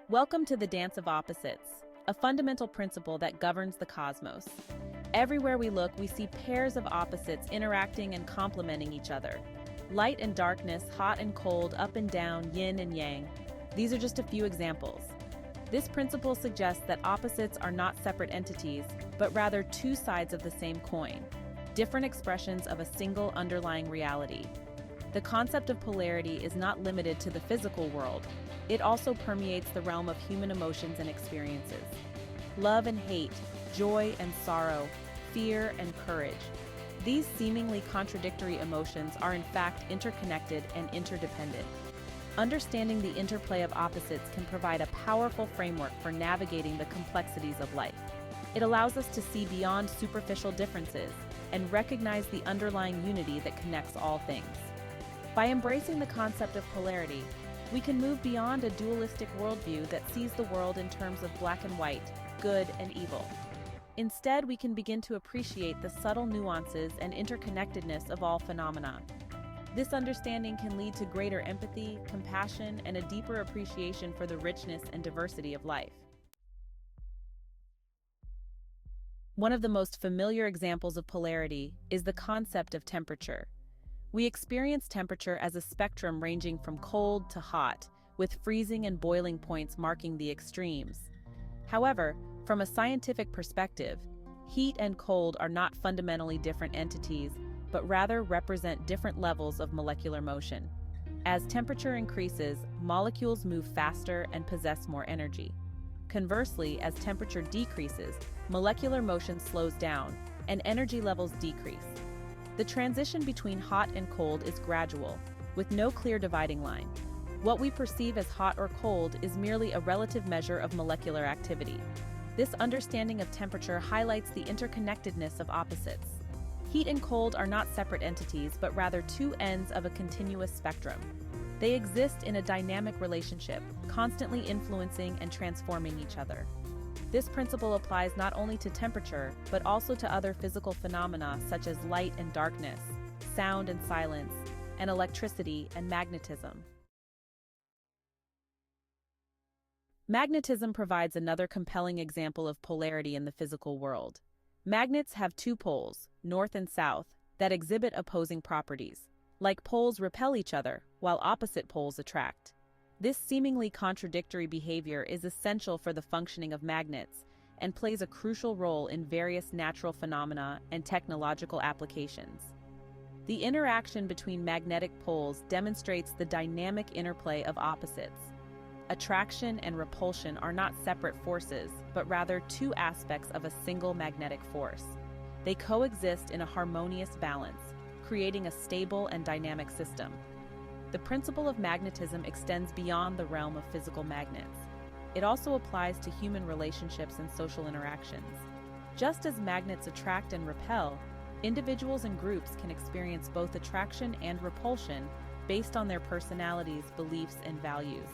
Welcome to the dance of opposites, a fundamental principle that governs the cosmos. Everywhere we look, we see pairs of opposites interacting and complementing each other. Light and darkness, hot and cold, up and down, yin and yang. These are just a few examples. This principle suggests that opposites are not separate entities, but rather two sides of the same coin, different expressions of a single underlying reality. The concept of polarity is not limited to the physical world. It also permeates the realm of human emotions and experiences. Love and hate, joy and sorrow, fear and courage. These seemingly contradictory emotions are in fact interconnected and interdependent. Understanding the interplay of opposites can provide a powerful framework for navigating the complexities of life. It allows us to see beyond superficial differences and recognize the underlying unity that connects all things. By embracing the concept of polarity, we can move beyond a dualistic worldview that sees the world in terms of black and white, good and evil. Instead, we can begin to appreciate the subtle nuances and interconnectedness of all phenomena. This understanding can lead to greater empathy, compassion, and a deeper appreciation for the richness and diversity of life. One of the most familiar examples of polarity is the concept of temperature. We experience temperature as a spectrum ranging from cold to hot, with freezing and boiling points marking the extremes. However, from a scientific perspective, heat and cold are not fundamentally different entities, but rather represent different levels of molecular motion. As temperature increases, molecules move faster and possess more energy. Conversely, as temperature decreases, molecular motion slows down, and energy levels decrease. The transition between hot and cold is gradual, with no clear dividing line. What we perceive as hot or cold is merely a relative measure of molecular activity. This understanding of temperature highlights the interconnectedness of opposites. Heat and cold are not separate entities, but rather two ends of a continuous spectrum. They exist in a dynamic relationship, constantly influencing and transforming each other. This principle applies not only to temperature, but also to other physical phenomena such as light and darkness, sound and silence, and electricity and magnetism. Magnetism provides another compelling example of polarity in the physical world. Magnets have two poles, north and south, that exhibit opposing properties. Like poles repel each other, while opposite poles attract. This seemingly contradictory behavior is essential for the functioning of magnets and plays a crucial role in various natural phenomena and technological applications. The interaction between magnetic poles demonstrates the dynamic interplay of opposites. Attraction and repulsion are not separate forces, but rather two aspects of a single magnetic force. They coexist in a harmonious balance, creating a stable and dynamic system. The principle of magnetism extends beyond the realm of physical magnets. It also applies to human relationships and social interactions. Just as magnets attract and repel, individuals and groups can experience both attraction and repulsion based on their personalities, beliefs, and values.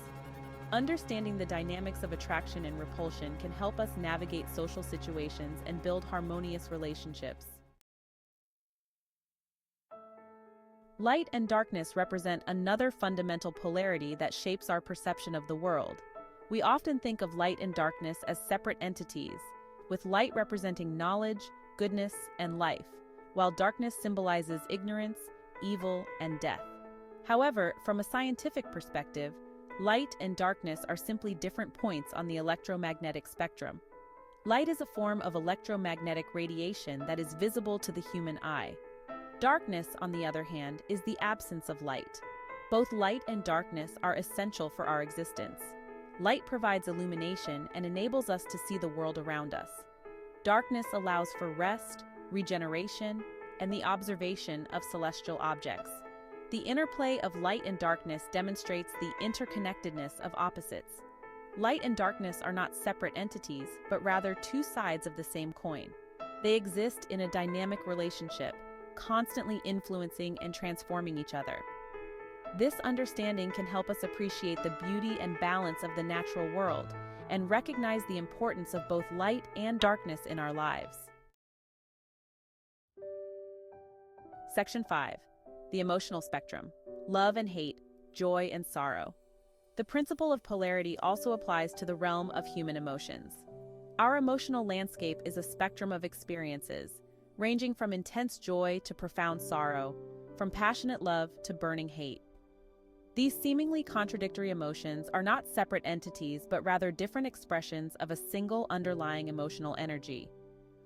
Understanding the dynamics of attraction and repulsion can help us navigate social situations and build harmonious relationships. Light and darkness represent another fundamental polarity that shapes our perception of the world. We often think of light and darkness as separate entities, with light representing knowledge, goodness, and life, while darkness symbolizes ignorance, evil, and death. However, from a scientific perspective, light and darkness are simply different points on the electromagnetic spectrum. Light is a form of electromagnetic radiation that is visible to the human eye. Darkness, on the other hand, is the absence of light. Both light and darkness are essential for our existence. Light provides illumination and enables us to see the world around us. Darkness allows for rest, regeneration, and the observation of celestial objects. The interplay of light and darkness demonstrates the interconnectedness of opposites. Light and darkness are not separate entities, but rather two sides of the same coin. They exist in a dynamic relationship, constantly influencing and transforming each other. This understanding can help us appreciate the beauty and balance of the natural world and recognize the importance of both light and darkness in our lives. Section 5. The emotional spectrum. Love and hate, joy and sorrow. The principle of polarity also applies to the realm of human emotions. Our emotional landscape is a spectrum of experiences, ranging from intense joy to profound sorrow, from passionate love to burning hate. These seemingly contradictory emotions are not separate entities but rather different expressions of a single underlying emotional energy.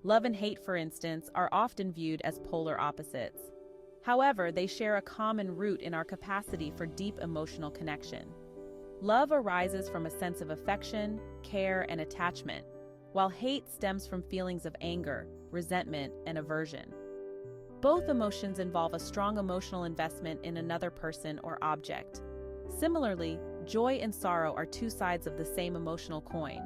Love and hate, for instance, are often viewed as polar opposites. However, they share a common root in our capacity for deep emotional connection. Love arises from a sense of affection, care, and attachment, while hate stems from feelings of anger, resentment, and aversion. Both emotions involve a strong emotional investment in another person or object. Similarly, joy and sorrow are two sides of the same emotional coin.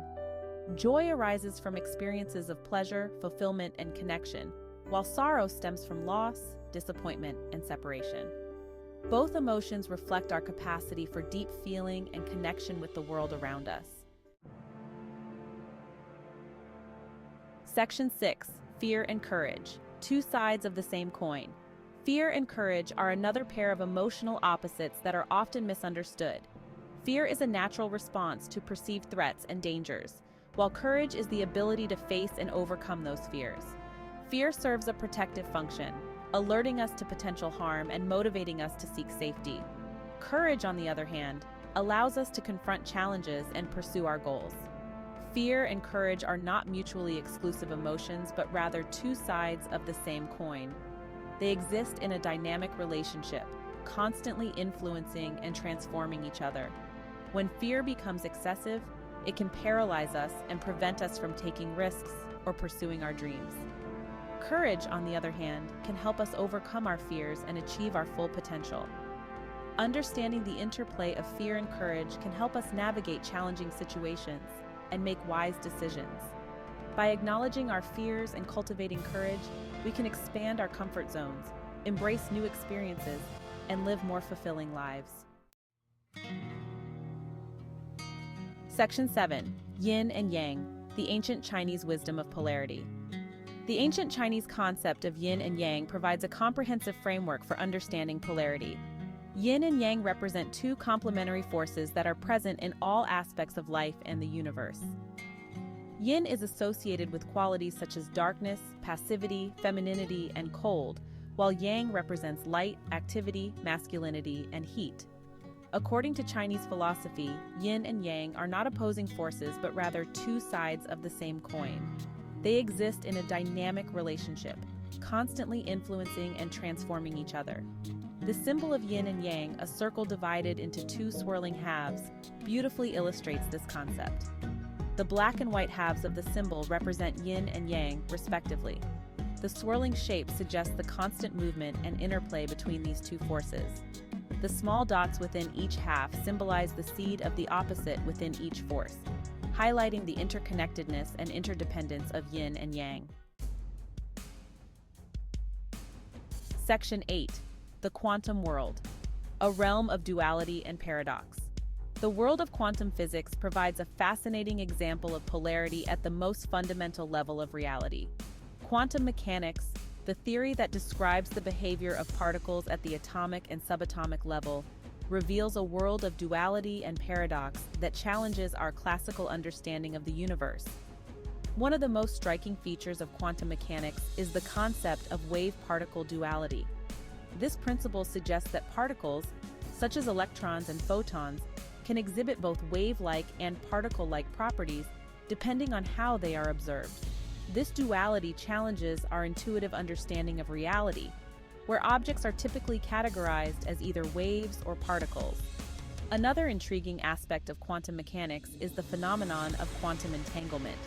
Joy arises from experiences of pleasure, fulfillment, and connection, while sorrow stems from loss, disappointment, and separation. Both emotions reflect our capacity for deep feeling and connection with the world around us. Section 6. Fear and courage. Two sides of the same coin. Fear and courage are another pair of emotional opposites that are often misunderstood. Fear is a natural response to perceived threats and dangers, while courage is the ability to face and overcome those fears. Fear serves a protective function, alerting us to potential harm and motivating us to seek safety. Courage, on the other hand, allows us to confront challenges and pursue our goals. Fear and courage are not mutually exclusive emotions, but rather two sides of the same coin. They exist in a dynamic relationship, constantly influencing and transforming each other. When fear becomes excessive, it can paralyze us and prevent us from taking risks or pursuing our dreams. Courage, on the other hand, can help us overcome our fears and achieve our full potential. Understanding the interplay of fear and courage can help us navigate challenging situations and make wise decisions. By acknowledging our fears and cultivating courage, we can expand our comfort zones, embrace new experiences, and live more fulfilling lives. Section 7. Yin and Yang, the ancient Chinese wisdom of polarity. The ancient Chinese concept of yin and yang provides a comprehensive framework for understanding polarity. Yin and yang represent two complementary forces that are present in all aspects of life and the universe. Yin is associated with qualities such as darkness, passivity, femininity, and cold, while yang represents light, activity, masculinity, and heat. According to Chinese philosophy, yin and yang are not opposing forces but rather two sides of the same coin. They exist in a dynamic relationship, constantly influencing and transforming each other. The symbol of yin and yang, a circle divided into two swirling halves, beautifully illustrates this concept. The black and white halves of the symbol represent yin and yang, respectively. The swirling shape suggests the constant movement and interplay between these two forces. The small dots within each half symbolize the seed of the opposite within each force, highlighting the interconnectedness and interdependence of yin and yang. Section 8. The quantum world, a realm of duality and paradox. The world of quantum physics provides a fascinating example of polarity at the most fundamental level of reality. Quantum mechanics, the theory that describes the behavior of particles at the atomic and subatomic level, reveals a world of duality and paradox that challenges our classical understanding of the universe. One of the most striking features of quantum mechanics is the concept of wave-particle duality. This principle suggests that particles, such as electrons and photons, can exhibit both wave-like and particle-like properties depending on how they are observed. This duality challenges our intuitive understanding of reality, where objects are typically categorized as either waves or particles. Another intriguing aspect of quantum mechanics is the phenomenon of quantum entanglement.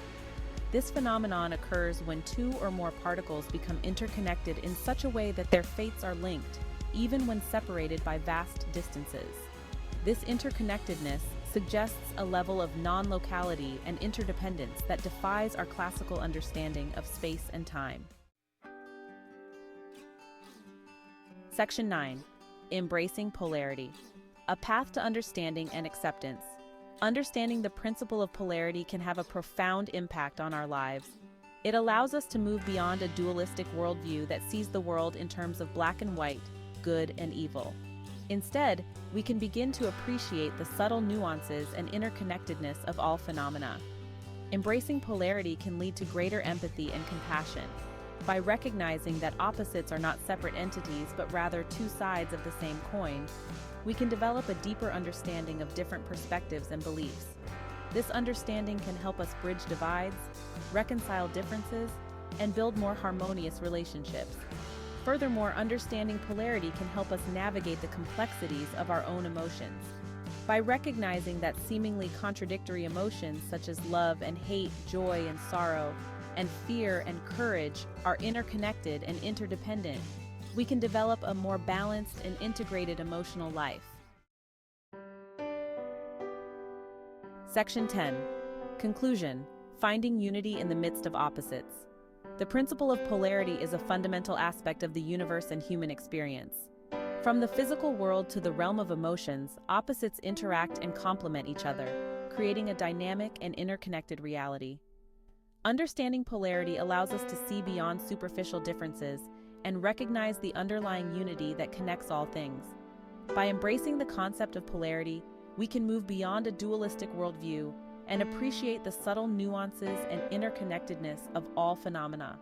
This phenomenon occurs when two or more particles become interconnected in such a way that their fates are linked, even when separated by vast distances. This interconnectedness suggests a level of non-locality and interdependence that defies our classical understanding of space and time. Section 9. Embracing polarity, a path to understanding and acceptance. Understanding the principle of polarity can have a profound impact on our lives. It allows us to move beyond a dualistic worldview that sees the world in terms of black and white, good and evil. Instead, we can begin to appreciate the subtle nuances and interconnectedness of all phenomena. Embracing polarity can lead to greater empathy and compassion. By recognizing that opposites are not separate entities but rather two sides of the same coin, we can develop a deeper understanding of different perspectives and beliefs. This understanding can help us bridge divides, reconcile differences, and build more harmonious relationships. Furthermore, understanding polarity can help us navigate the complexities of our own emotions. By recognizing that seemingly contradictory emotions such as love and hate, joy and sorrow, and fear and courage are interconnected and interdependent, we can develop a more balanced and integrated emotional life. Section 10. Conclusion: Finding unity in the midst of opposites. The principle of polarity is a fundamental aspect of the universe and human experience. From the physical world to the realm of emotions, opposites interact and complement each other, creating a dynamic and interconnected reality. Understanding polarity allows us to see beyond superficial differences and recognize the underlying unity that connects all things. By embracing the concept of polarity, we can move beyond a dualistic worldview and appreciate the subtle nuances and interconnectedness of all phenomena.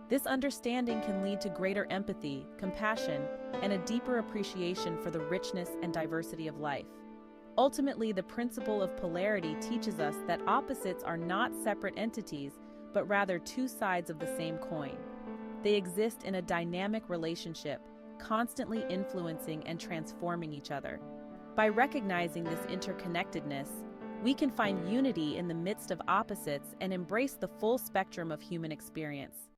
This understanding can lead to greater empathy, compassion, and a deeper appreciation for the richness and diversity of life. Ultimately, the principle of polarity teaches us that opposites are not separate entities, but rather two sides of the same coin. They exist in a dynamic relationship, constantly influencing and transforming each other. By recognizing this interconnectedness, we can find unity in the midst of opposites and embrace the full spectrum of human experience.